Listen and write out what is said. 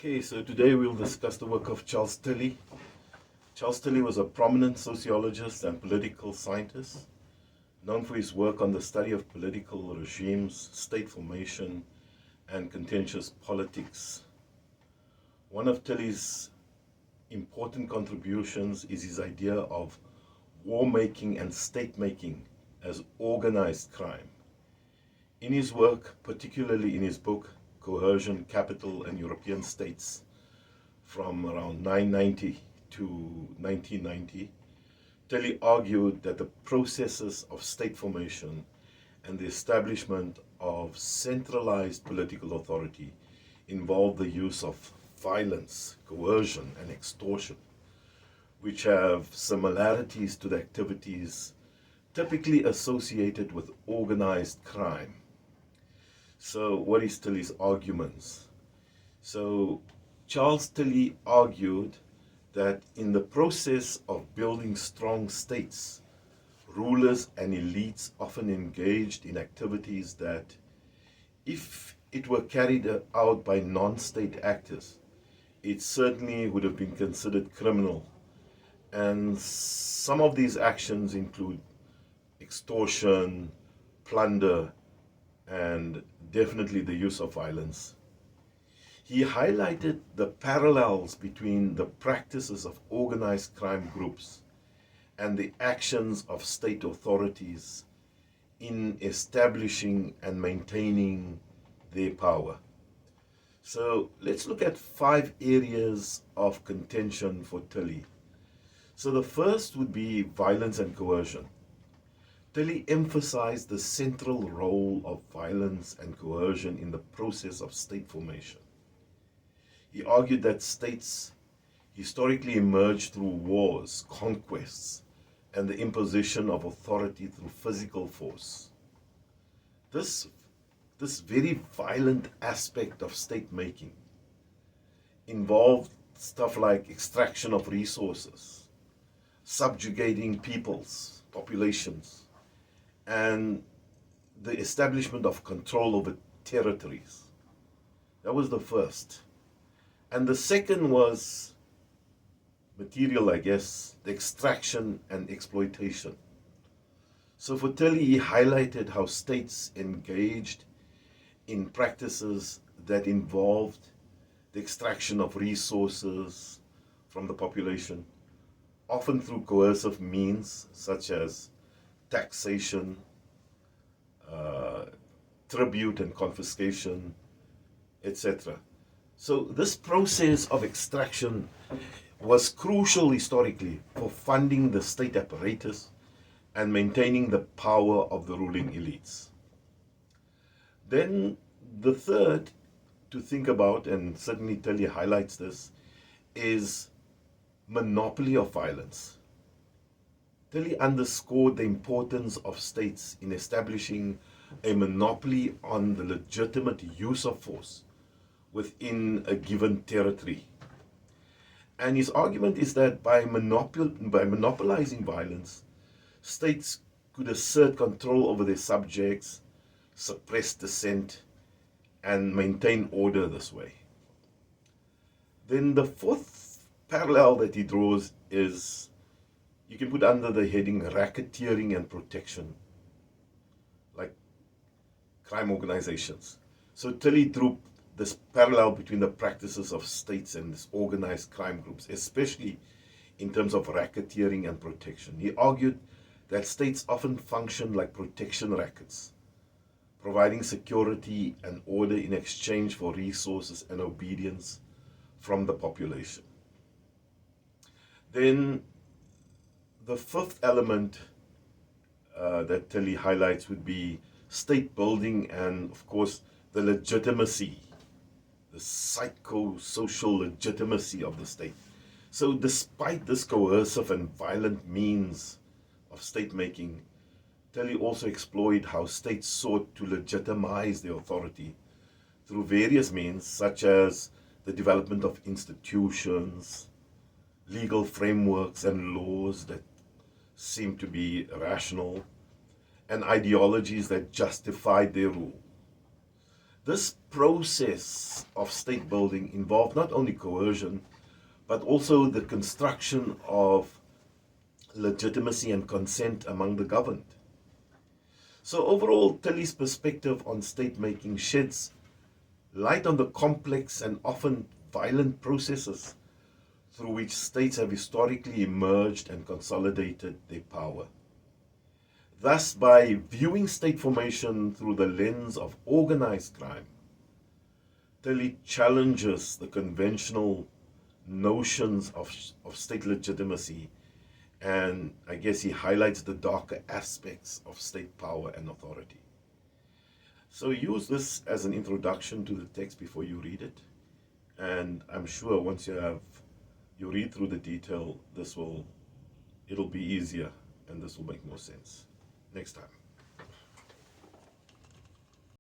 Okay, so today we'll discuss the work of Charles Tilly. Charles Tilly was a prominent sociologist and political scientist, known for his work on the study of political regimes, state formation, and contentious politics. One of Tilly's important contributions is his idea of war making and state making as organized crime. In his work, particularly in his book Coercion, Capital, and European States, from around 990 to 1990, Tilly argued that the processes of state formation and the establishment of centralized political authority involve the use of violence, coercion, and extortion, which have similarities to the activities typically associated with organized crime. So, what is Tilly's arguments? So, Charles Tilly argued that in the process of building strong states, rulers and elites often engaged in activities that, if it were carried out by non-state actors, it certainly would have been considered criminal. And some of these actions include extortion, plunder, and definitely the use of violence. He highlighted the parallels between the practices of organized crime groups and the actions of state authorities in establishing and maintaining their power. So let's look at 5 areas of contention for Tilly. So the first would be violence and coercion. Tilly emphasized the central role of violence and coercion in the process of state formation. He argued that states historically emerged through wars, conquests, and the imposition of authority through physical force. This very violent aspect of state making involved stuff like extraction of resources, subjugating peoples, populations, and the establishment of control over territories. That was the first. And the second was material, I guess, the extraction and exploitation. So for Tilly, he highlighted how states engaged in practices that involved the extraction of resources from the population, often through coercive means such as taxation, tribute and confiscation, etc. So this process of extraction was crucial historically for funding the state apparatus and maintaining the power of the ruling elites. Then the third to think about, and certainly Tilly highlights this, is monopoly of violence. Tilly underscored the importance of states in establishing a monopoly on the legitimate use of force within a given territory. And his argument is that by monopolizing violence, states could assert control over their subjects, suppress dissent, and maintain order this way. Then the fourth parallel that he draws is, you can put under the heading racketeering and protection, like crime organizations. So Tilly drew this parallel between the practices of states and these organized crime groups, especially in terms of racketeering and protection. He argued that states often function like protection rackets, providing security and order in exchange for resources and obedience from the population. Then the fifth element that Tilly highlights would be state building and, of course, the legitimacy, the psycho-social legitimacy of the state. So despite this coercive and violent means of state making, Tilly also explored how states sought to legitimize their authority through various means, such as the development of institutions, legal frameworks and laws that seem to be rational, and ideologies that justified their rule. This process of state building involved not only coercion, but also the construction of legitimacy and consent among the governed. So overall, Tilley's perspective on state making sheds light on the complex and often violent processes through which states have historically emerged and consolidated their power. Thus, by viewing state formation through the lens of organized crime, Tilley challenges the conventional notions of state legitimacy, and I guess he highlights the darker aspects of state power and authority. So use this as an introduction to the text before you read it, and I'm sure once you read through the detail, it'll be easier and this will make more sense next time.